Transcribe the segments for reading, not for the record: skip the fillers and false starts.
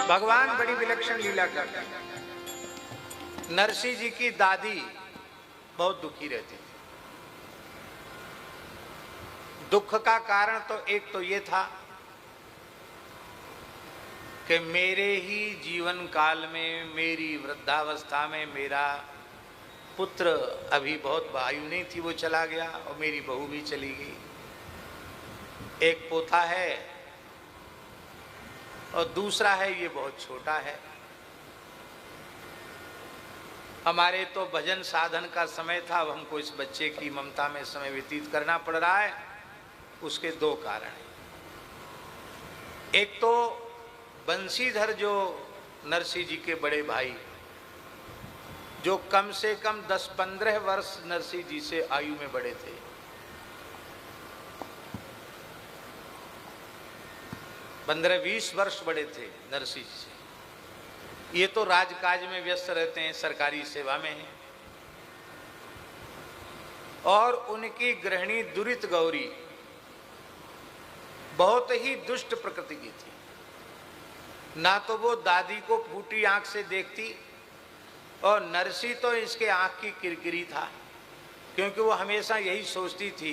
भगवान बड़ी विलक्षण लीला करते हैं। नरसिंह जी की दादी बहुत दुखी रहती थी। दुख का कारण तो एक तो ये था कि मेरे ही जीवन काल में, मेरी वृद्धावस्था में मेरा पुत्र अभी बहुत आयु नहीं थी, वो चला गया और मेरी बहू भी चली गई। एक पोता है और दूसरा है ये बहुत छोटा है। हमारे तो भजन साधन का समय था, अब हमको इस बच्चे की ममता में समय व्यतीत करना पड़ रहा है। उसके दो कारण हैं। एक तो बंशीधर जो नरसिंह जी के बड़े भाई, जो कम से कम 10-15 वर्ष नरसिंह जी से आयु में बड़े थे, पंद्रह 20 वर्ष बड़े थे नरसिंह जी से। ये तो राजकाज में व्यस्त रहते हैं, सरकारी सेवा में हैं। और उनकी गृहिणी दुरित गौरी बहुत ही दुष्ट प्रकृति की थी। ना तो वो दादी को फूटी आंख से देखती, और नरसिंह तो इसके आंख की किरकिरी था, क्योंकि वो हमेशा यही सोचती थी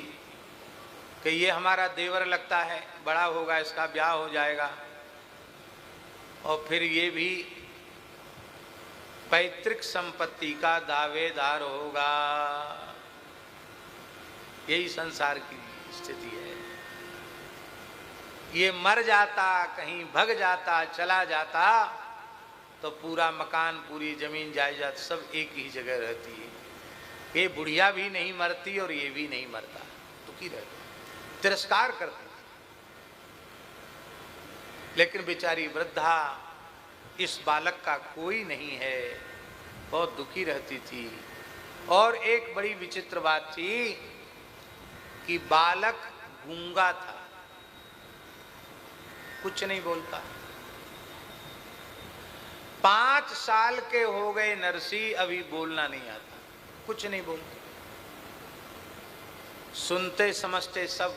कि ये हमारा देवर लगता है, बड़ा होगा, इसका ब्याह हो जाएगा और फिर ये भी पैतृक संपत्ति का दावेदार होगा। यही संसार की स्थिति है। ये मर जाता, कहीं भग जाता, चला जाता, तो पूरा मकान, पूरी जमीन जायदाद सब एक ही जगह रहती है। ये बुढ़िया भी नहीं मरती और ये भी नहीं मरता, दुखी रहती, तिरस्कार करती। लेकिन बेचारी वृद्धा, इस बालक का कोई नहीं है, बहुत दुखी रहती थी। और एक बड़ी विचित्र बात थी कि बालक गूंगा था, कुछ नहीं बोलता। 5 साल के हो गए नरसिंह, अभी बोलना नहीं आता, कुछ नहीं बोलते। सुनते समझते सब,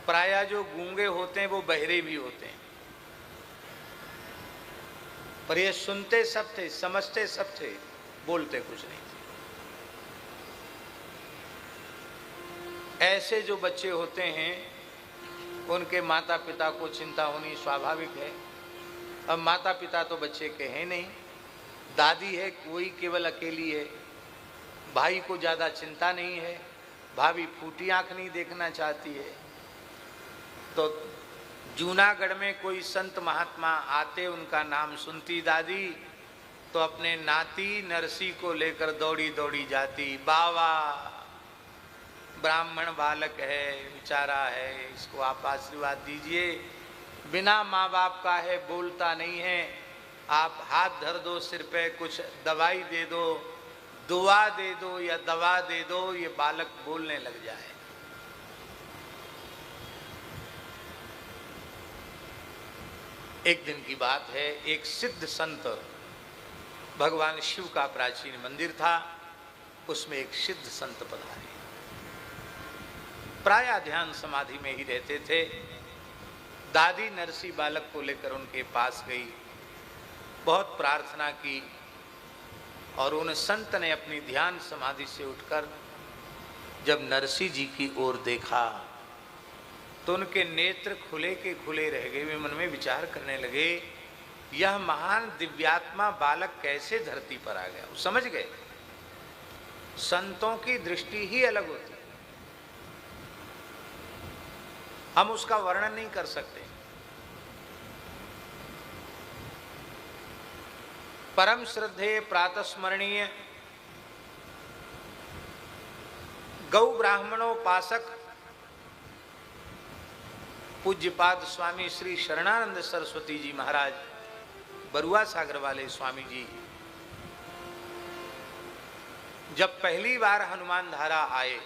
प्रायः जो गूंगे होते हैं वो बहरे भी होते हैं, पर ये सुनते सब थे, समझते सब थे, बोलते कुछ नहीं थे। ऐसे जो बच्चे होते हैं उनके माता पिता को चिंता होनी स्वाभाविक है। अब माता पिता तो बच्चे के हैं नहीं, दादी है कोई, केवल अकेली है, भाई को ज़्यादा चिंता नहीं है, भाभी फूटी आंख नहीं देखना चाहती है। तो जूनागढ़ में कोई संत महात्मा आते, उनका नाम सुनती दादी तो अपने नाती नरसिंह को लेकर दौड़ी दौड़ी जाती। बाबा, ब्राह्मण बालक है, बेचारा है, इसको आप आशीर्वाद दीजिए, बिना माँ बाप का है, बोलता नहीं है, आप हाथ धर दो सिर पे, कुछ दवाई दे दो, दुआ दे दो या दवा दे दो, ये बालक बोलने लग जाए। एक दिन की बात है, एक सिद्ध संत, भगवान शिव का प्राचीन मंदिर था, उसमें एक सिद्ध संत पधारे। प्रायः ध्यान समाधि में ही रहते थे। दादी नरसिंह बालक को लेकर उनके पास गई, बहुत प्रार्थना की, और उन संत ने अपनी ध्यान समाधि से उठकर जब नरसिंह जी की ओर देखा तो उनके नेत्र खुले के खुले रह गए। वे मन में विचार करने लगे, यह महान दिव्यात्मा बालक कैसे धरती पर आ गया। वो समझ गए संतों की दृष्टि ही अलग होती, हम उसका वर्णन नहीं कर सकते। परम श्रद्धेय प्रातस्मरणीय गौ ब्राह्मणोपासक पूज्यपाद स्वामी श्री शरणानंद सरस्वती जी महाराज, बरुआ सागर वाले स्वामी जी, जब पहली बार हनुमान धारा आए,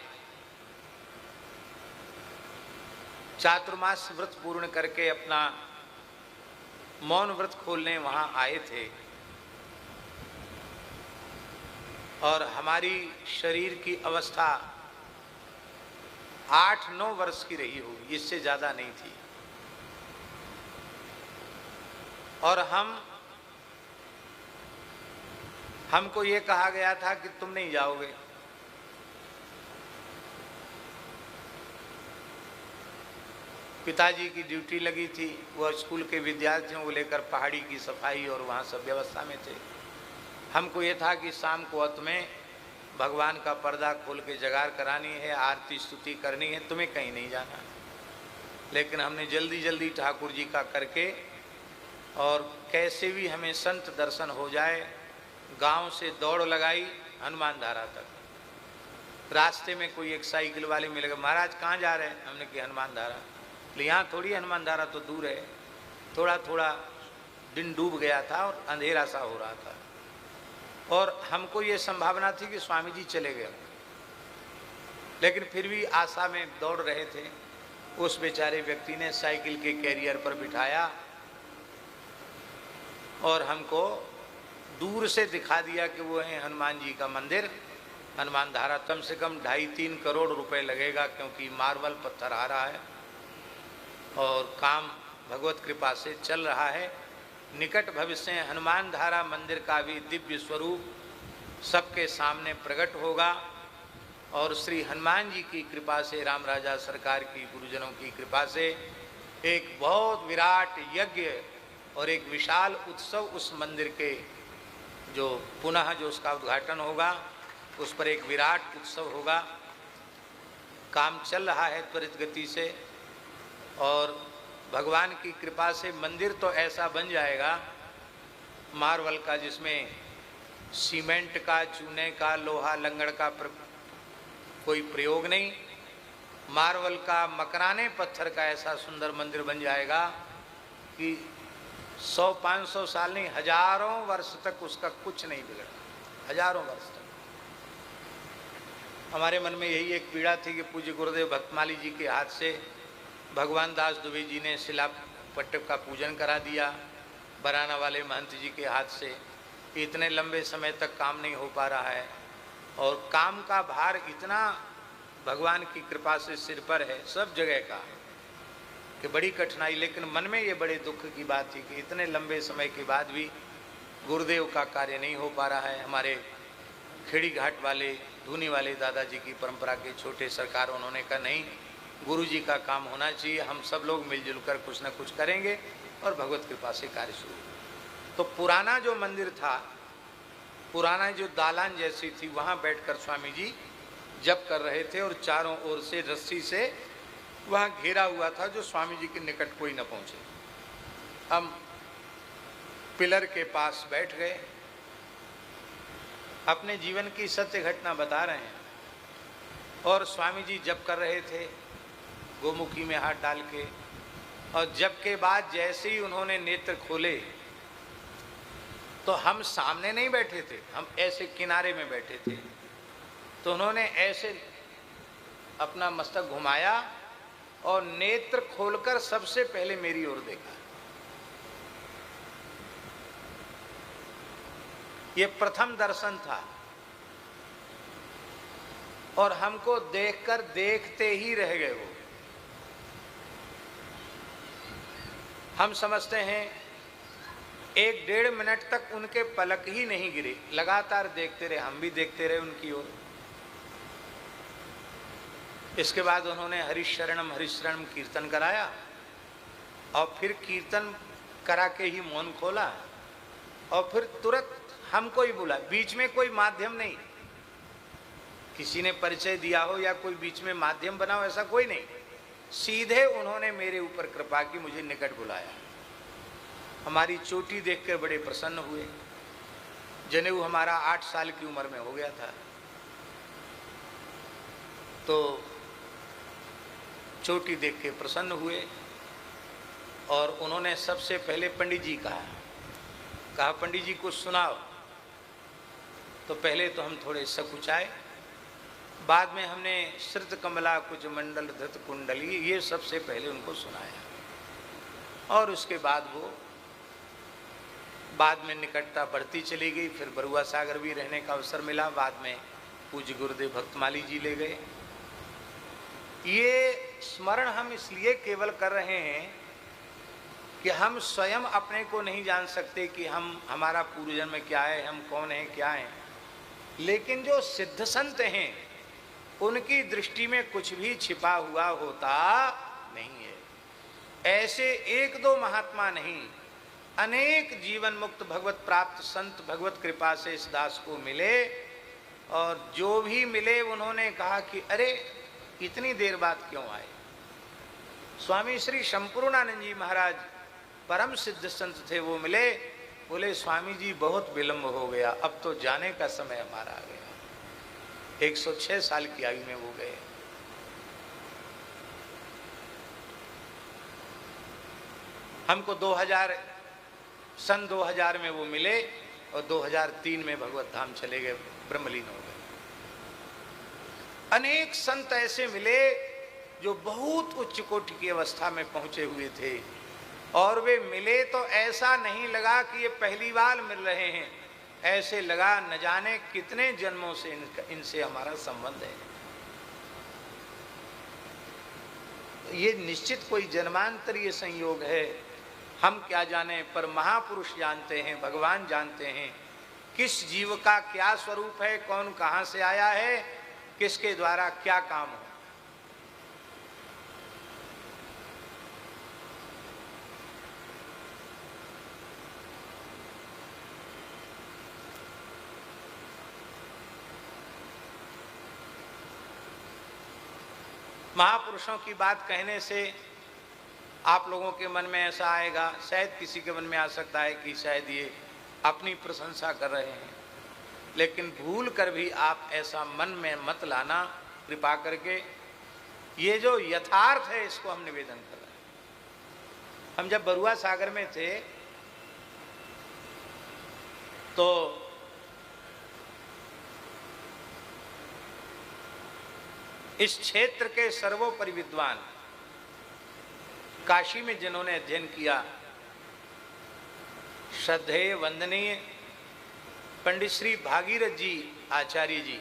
चातुर्मास व्रत पूर्ण करके अपना मौन व्रत खोलने वहां आए थे, और हमारी शरीर की अवस्था 8-9 वर्ष की रही होगी, इससे ज़्यादा नहीं थी। और हम हमको ये कहा गया था कि तुम नहीं जाओगे। पिताजी की ड्यूटी लगी थी, वह स्कूल के विद्यार्थियों को लेकर पहाड़ी की सफाई और वहाँ सब व्यवस्था में थे। हमको ये था कि शाम को अंत में भगवान का पर्दा खोल के जगार करानी है, आरती स्तुति करनी है, तुम्हें कहीं नहीं जाना। लेकिन हमने जल्दी जल्दी ठाकुर जी का करके और कैसे भी हमें संत दर्शन हो जाए, गांव से दौड़ लगाई हनुमान धारा तक। रास्ते में कोई एक साइकिल वाले मिल गए, महाराज कहाँ जा रहे हैं? हमने कहा हनुमान धारा। यहाँ थोड़ी हनुमान धारा तो दूर है। थोड़ा थोड़ा दिन डूब गया था और अंधेरा सा हो रहा था, और हमको ये संभावना थी कि स्वामी जी चले गए, लेकिन फिर भी आशा में दौड़ रहे थे। उस बेचारे व्यक्ति ने साइकिल के कैरियर पर बिठाया और हमको दूर से दिखा दिया कि वो है हनुमान जी का मंदिर, हनुमान धारा। कम से कम 2.5-3 करोड़ रुपए लगेगा, क्योंकि मार्बल पत्थर आ रहा है और काम भगवत कृपा से चल रहा है। निकट भविष्य में हनुमान धारा मंदिर का भी दिव्य स्वरूप सबके सामने प्रकट होगा, और श्री हनुमान जी की कृपा से, राम राजा सरकार की, गुरुजनों की कृपा से एक बहुत विराट यज्ञ और एक विशाल उत्सव उस मंदिर के जो पुनः जो उसका उद्घाटन होगा, उस पर एक विराट उत्सव होगा। काम चल रहा है त्वरित गति से, और भगवान की कृपा से मंदिर तो ऐसा बन जाएगा मार्बल का, जिसमें सीमेंट का, चूने का, लोहा लंगड़ का कोई प्रयोग नहीं। मार्बल का, मकराने पत्थर का ऐसा सुंदर मंदिर बन जाएगा कि 100-500 साल नहीं, हजारों वर्ष तक उसका कुछ नहीं बिगड़ा, हजारों वर्ष तक। हमारे मन में यही एक पीड़ा थी कि पूज्य गुरुदेव भक्तमाली जी के हाथ से भगवान दास दुबे जी ने शिला पट्ट का पूजन करा दिया, बराना वाले महंत जी के हाथ से। इतने लंबे समय तक काम नहीं हो पा रहा है, और काम का भार इतना भगवान की कृपा से सिर पर है सब जगह का कि बड़ी कठिनाई। लेकिन मन में ये बड़े दुख की बात थी कि इतने लंबे समय के बाद भी गुरुदेव का कार्य नहीं हो पा रहा है। हमारे खेड़ी घाट वाले, धूनी वाले दादाजी की परंपरा के छोटे सरकार, उन्होंने कहा नहीं, गुरु जी का काम होना चाहिए, हम सब लोग मिलजुल कर कुछ न कुछ करेंगे, और भगवत कृपा से कार्य शुरू। तो पुराना जो मंदिर था, पुराना जो दालान जैसी थी, वहाँ बैठकर स्वामी जी जप कर रहे थे, और चारों ओर से रस्सी से वहाँ घेरा हुआ था जो स्वामी जी के निकट कोई न पहुँचे। हम पिलर के पास बैठ गए, अपने जीवन की सत्य घटना बता रहे हैं, और स्वामी जी जप कर रहे थे गोमुखी में हाथ डाल के। और जप के बाद जैसे ही उन्होंने नेत्र खोले, तो हम सामने नहीं बैठे थे, हम ऐसे किनारे में बैठे थे। तो उन्होंने ऐसे अपना मस्तक घुमाया और नेत्र खोलकर सबसे पहले मेरी ओर देखा। ये प्रथम दर्शन था, और हमको देखकर देखते ही रह गए वो। हम समझते हैं 1-1.5 मिनट तक उनके पलक ही नहीं गिरे, लगातार देखते रहे, हम भी देखते रहे उनकी ओर। इसके बाद उन्होंने हरिशरणम हरिशरणम कीर्तन कराया, और फिर कीर्तन करा के ही मौन खोला, और फिर तुरंत हमको ही बुला। बीच में कोई माध्यम नहीं, किसी ने परिचय दिया हो या कोई बीच में माध्यम बना हो, ऐसा कोई नहीं। सीधे उन्होंने मेरे ऊपर कृपा की, मुझे निकट बुलाया। हमारी चोटी देखकर बड़े प्रसन्न हुए। जनेऊ हमारा 8 साल की उम्र में हो गया था, तो चोटी देख के प्रसन्न हुए, और उन्होंने सबसे पहले पंडित जी कहा पंडित जी कुछ सुनाओ। तो पहले तो हम थोड़े सकुचाए, बाद में हमने श्रुत कमला कुछ मंडल धृत कुंडली, ये सबसे पहले उनको सुनाया, और उसके बाद वो बाद में निकटता बढ़ती चली गई। फिर बरुआ सागर भी रहने का अवसर मिला, बाद में पूज्य गुरुदेव भक्तमाली जी ले गए। ये स्मरण हम इसलिए केवल कर रहे हैं कि हम स्वयं अपने को नहीं जान सकते कि हमारा पूर्व जन्म क्या है, हम कौन हैं, क्या हैं। लेकिन जो सिद्ध संत हैं उनकी दृष्टि में कुछ भी छिपा हुआ होता नहीं है। ऐसे एक दो महात्मा नहीं, अनेक जीवन मुक्त भगवत प्राप्त संत भगवत कृपा से इस दास को मिले, और जो भी मिले उन्होंने कहा कि अरे इतनी देर बाद क्यों आए। स्वामी श्री संपूर्णानंद जी महाराज परम सिद्ध संत थे, वो मिले, बोले स्वामी जी बहुत विलंब हो गया, अब तो जाने का समय हमारा आ गया। 106 साल की आयु में वो गए। हमको 2000 में वो मिले और 2003 में भगवत धाम चले गए, ब्रह्मलीन हो गए। अनेक संत ऐसे मिले जो बहुत उच्च कोटि की अवस्था में पहुंचे हुए थे, और वे मिले तो ऐसा नहीं लगा कि ये पहली बार मिल रहे हैं, ऐसे लगा न जाने कितने जन्मों से इनसे हमारा संबंध है। ये निश्चित कोई जन्मांतरीय संयोग है, हम क्या जाने, पर महापुरुष जानते हैं, भगवान जानते हैं किस जीव का क्या स्वरूप है, कौन कहां से आया है, किसके द्वारा क्या काम हो। महापुरुषों की बात कहने से आप लोगों के मन में ऐसा आएगा, शायद किसी के मन में आ सकता है कि शायद ये अपनी प्रशंसा कर रहे हैं, लेकिन भूल कर भी आप ऐसा मन में मत लाना, कृपा करके। ये जो यथार्थ है इसको हम निवेदन कर रहे हैं। हम जब बरुआ सागर में थे तो इस क्षेत्र के सर्वोपरि विद्वान, काशी में जिन्होंने अध्ययन किया, श्रद्धेय वंदनीय पंडित श्री भागीरथ जी आचार्य जी,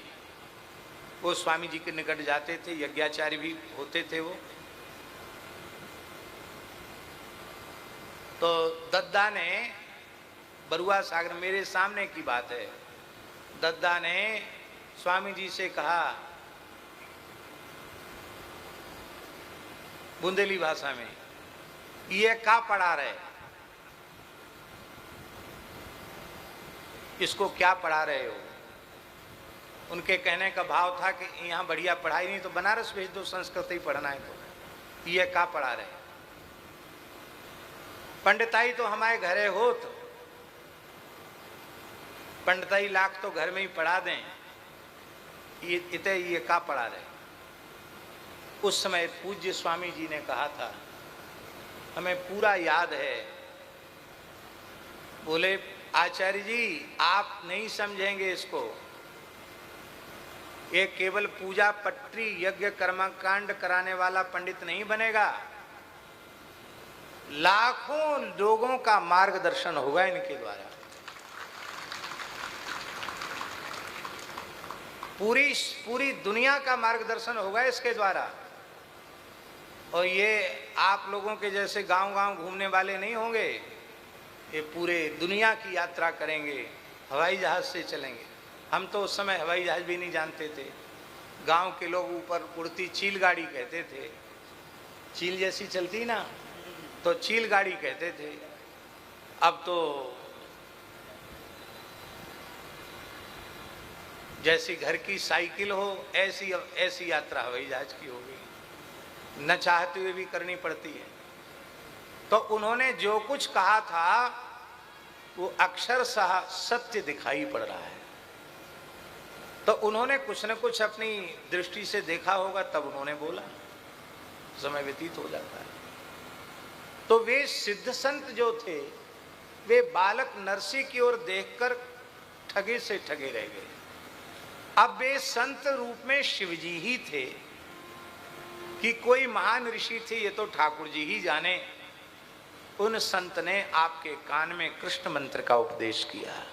वो स्वामी जी के निकट जाते थे, यज्ञाचार्य भी होते थे वो। तो दद्दा ने बरुआ सागर, मेरे सामने की बात है, दद्दा ने स्वामी जी से कहा बुंदेली भाषा में, ये क्या पढ़ा रहे, इसको क्या पढ़ा रहे हो। उनके कहने का भाव था कि यहाँ बढ़िया पढ़ाई नहीं तो बनारस भेज दो, संस्कृत ही पढ़ना है तो। ये क्या पढ़ा रहे, पंडिताई तो हमारे घरे हो, तो पंडिताई लाख तो घर में ही पढ़ा दें, ये क्या पढ़ा रहे। उस समय पूज्य स्वामी जी ने कहा था, हमें पूरा याद है, बोले आचार्य जी आप नहीं समझेंगे इसको, ये केवल पूजा पट्टी यज्ञ कर्मकांड कराने वाला पंडित नहीं बनेगा, लाखों लोगों का मार्गदर्शन होगा इनके द्वारा। पूरी दुनिया का मार्गदर्शन होगा इसके द्वारा। और ये आप लोगों के जैसे गांव-गांव घूमने वाले नहीं होंगे, ये पूरे दुनिया की यात्रा करेंगे, हवाई जहाज से चलेंगे। हम तो उस समय हवाई जहाज भी नहीं जानते थे, गांव के लोग ऊपर उड़ती चील गाड़ी कहते थे, चील जैसी चलती ना तो चील गाड़ी कहते थे। अब तो जैसी घर की साइकिल हो ऐसी यात्रा हवाई जहाज की हो गई, न चाहते हुए भी करनी पड़ती है। तो उन्होंने जो कुछ कहा था वो अक्षरशः सत्य दिखाई पड़ रहा है। तो उन्होंने कुछ न कुछ अपनी दृष्टि से देखा होगा, तब उन्होंने बोला, समय व्यतीत हो जाता है। तो वे सिद्ध संत जो थे, वे बालक नरसी की ओर देखकर ठगे से ठगे रह गए। अब वे संत रूप में शिवजी ही थे कि कोई महान ऋषि थे, ये तो ठाकुर जी ही जाने। उन संत ने आपके कान में कृष्ण मंत्र का उपदेश किया,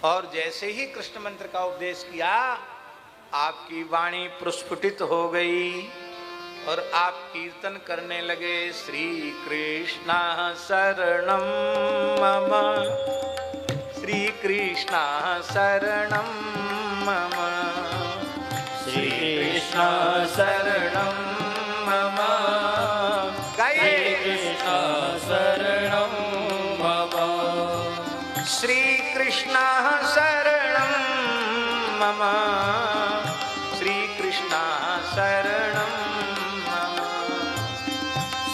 और जैसे ही कृष्ण मंत्र का उपदेश किया, आपकी वाणी प्रस्फुटित हो गई। और आप कीर्तन करने लगे, श्री कृष्ण शरणम मम, श्री कृष्ण शरणम मम, श्री कृष्ण शरणम मम, गाइए, कृष्ण शरणं मम, श्री कृष्ण शरणम मम, श्री कृष्ण शरणम मम,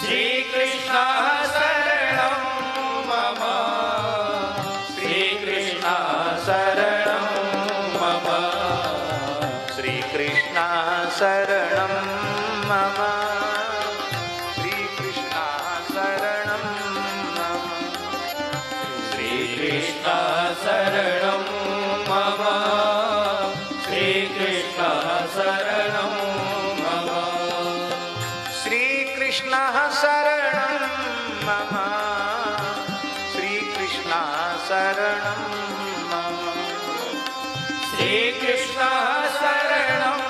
श्री कृष्ण शरणं मम, श्री कृष्ण शरणं मम, श्री कृष्ण शरणम मम, श्री कृष्ण शरणम मम, श्री कृष्ण शरणं मम, श्री कृष्ण शरणं मम, श्री कृष्ण शरणम मम, श्री कृष्ण शरणम मम, श्री कृष्ण शरणं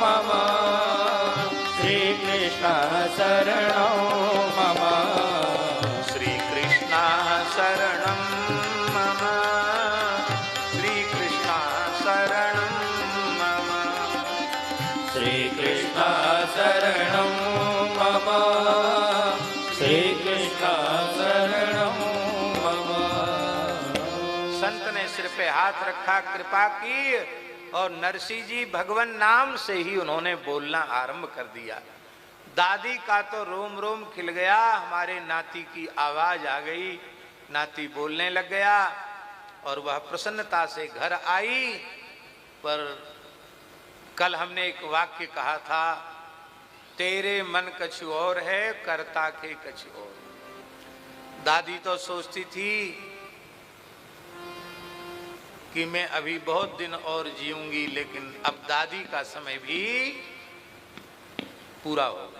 मम, श्री कृष्ण शरणं मम, श्री कृष्ण शरणम मम, श्री कृष्ण शरणम मम, श्री कृष्ण शरणं मम, श्री कृष्ण शरणं मम। संत ने सिर पे हाथ रखा, कृपा की, और नरसिंह जी भगवान नाम से ही उन्होंने बोलना आरंभ कर दिया। दादी का तो रोम रोम खिल गया, हमारे नाती की आवाज आ गई, नाती बोलने लग गया और वह प्रसन्नता से घर आई। पर कल हमने एक वाक्य कहा था, तेरे मन कछु और है, करता के कछु और। दादी तो सोचती थी कि मैं अभी बहुत दिन और जीऊंगी, लेकिन अब दादी का समय भी पूरा हो गया।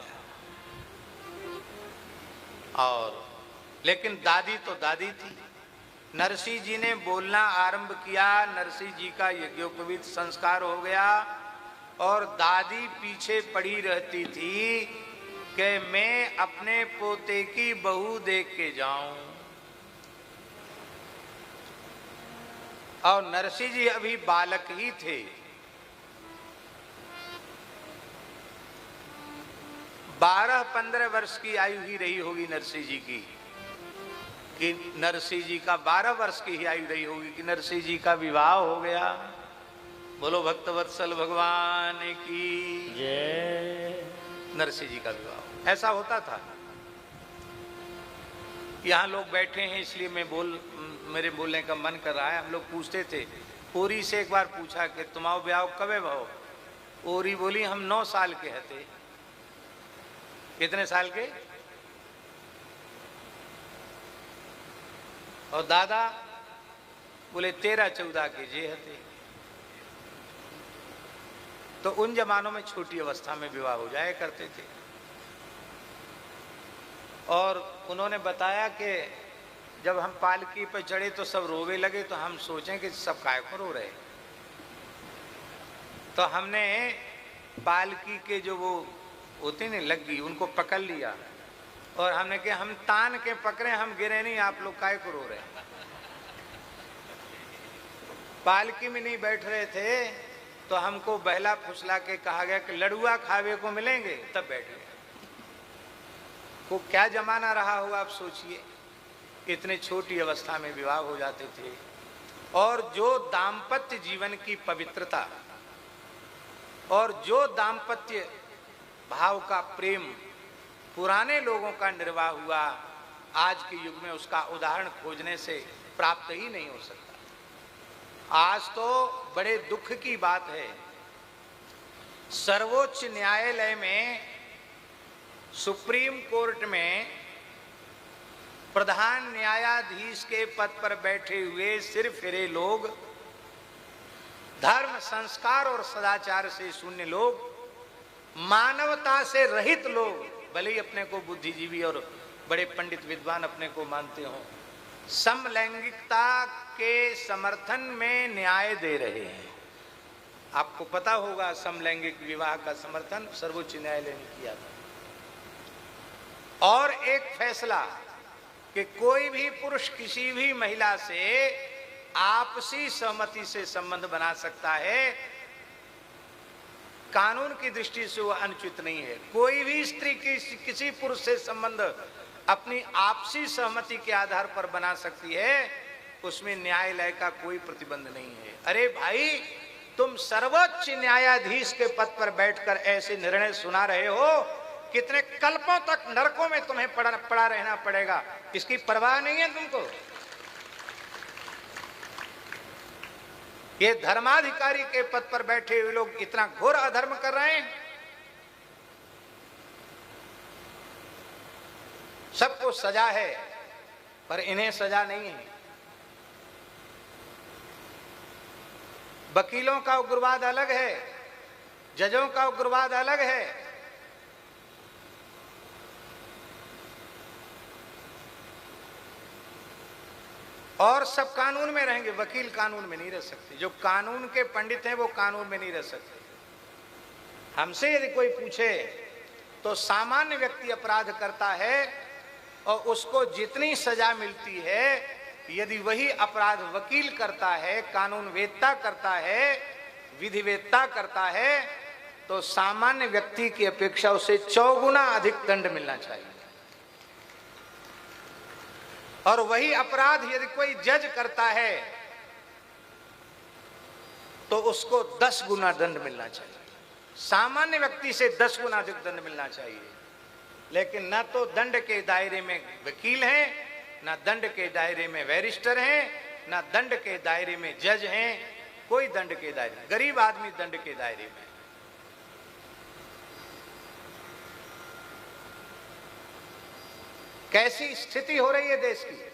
और लेकिन दादी तो दादी थी। नरसिंह जी ने बोलना आरंभ किया, नरसिंह जी का यज्ञोपवीत संस्कार हो गया और दादी पीछे पड़ी रहती थी कि मैं अपने पोते की बहू देख के जाऊं। और नरसिंह जी अभी बालक ही थे। 12-15 वर्ष की आयु ही रही होगी नरसिंह जी की, कि नरसिंह जी का 12 वर्ष की ही आयु रही होगी कि नरसिंह जी का विवाह हो गया। बोलो भक्तवत्सल भगवान की जय। नरसिंह जी का विवाह ऐसा होता था। यहाँ लोग बैठे हैं इसलिए मेरे बोलने का मन कर रहा है। हम लोग पूछते थे, ओरी से एक बार पूछा कि तुम्हारा ब्याह कब है भाव? ओरी बोली हम 9 साल के हते। कितने साल के? और दादा बोले 13-14 के जे हते। तो उन जमानों में छोटी अवस्था में विवाह हो जाया करते थे। और उन्होंने बताया कि जब हम पालकी पर चढ़े तो सब रोवे लगे, तो हम सोचें कि सब काय को रो रहे। तो हमने पालकी के जो वो होते नहीं लग्गी, उनको पकड़ लिया और हमने कहा हम तान के पकड़े, हम गिरे नहीं, आप लोग काय को रो रहे। पालकी में नहीं बैठ रहे थे तो हमको बहला फुसला के कहा गया कि लड़ुआ खावे को मिलेंगे, तब बैठ गए। वो क्या जमाना रहा होगा आप सोचिए। इतने छोटी अवस्था में विवाह हो जाते थे। और जो दाम्पत्य जीवन की पवित्रता और जो दाम्पत्य भाव का प्रेम पुराने लोगों का निर्वाह हुआ, आज के युग में उसका उदाहरण खोजने से प्राप्त ही नहीं हो सकता। आज तो बड़े दुख की बात है, सर्वोच्च न्यायालय में, सुप्रीम कोर्ट में प्रधान न्यायाधीश के पद पर बैठे हुए सिर फिरे लोग, धर्म संस्कार और सदाचार से शून्य लोग, मानवता से रहित लोग, भले ही अपने को बुद्धिजीवी और बड़े पंडित विद्वान अपने को मानते हों, समलैंगिकता के समर्थन में न्याय दे रहे हैं। आपको पता होगा समलैंगिक विवाह का समर्थन सर्वोच्च न्यायालय ने किया था। और एक फैसला कि कोई भी पुरुष किसी भी महिला से आपसी सहमति से संबंध बना सकता है, कानून की दृष्टि से वो अनुचित नहीं है। कोई भी स्त्री किसी पुरुष से संबंध अपनी आपसी सहमति के आधार पर बना सकती है, उसमें न्यायालय का कोई प्रतिबंध नहीं है। अरे भाई, तुम सर्वोच्च न्यायाधीश के पद पर बैठकर ऐसे निर्णय सुना रहे हो, कितने कल्पों तक नरकों में तुम्हें पड़ा रहना पड़ेगा, इसकी परवाह नहीं है तुमको। ये धर्माधिकारी के पद पर बैठे हुए लोग इतना घोर अधर्म कर रहे हैं। सबको सजा है पर इन्हें सजा नहीं है। वकीलों का उग्रवाद अलग है, जजों का उग्रवाद अलग है। और सब कानून में रहेंगे, वकील कानून में नहीं रह सकते। जो कानून के पंडित हैं वो कानून में नहीं रह सकते। हमसे यदि कोई पूछे तो सामान्य व्यक्ति अपराध करता है और उसको जितनी सजा मिलती है, यदि वही अपराध वकील करता है, कानून वेत्ता करता है, विधिवेत्ता करता है, तो सामान्य व्यक्ति की अपेक्षा उसे 4 गुना अधिक दंड मिलना चाहिए। और वही अपराध यदि कोई जज करता है तो उसको 10 गुना दंड मिलना चाहिए। सामान्य व्यक्ति से 10 गुना अधिक दंड मिलना चाहिए। लेकिन न तो दंड के दायरे में वकील हैं, न दंड के दायरे में बैरिस्टर हैं, न दंड के दायरे में जज हैं। कोई दंड के दायरे, गरीब आदमी दंड के दायरे में। कैसी स्थिति हो रही है देश की।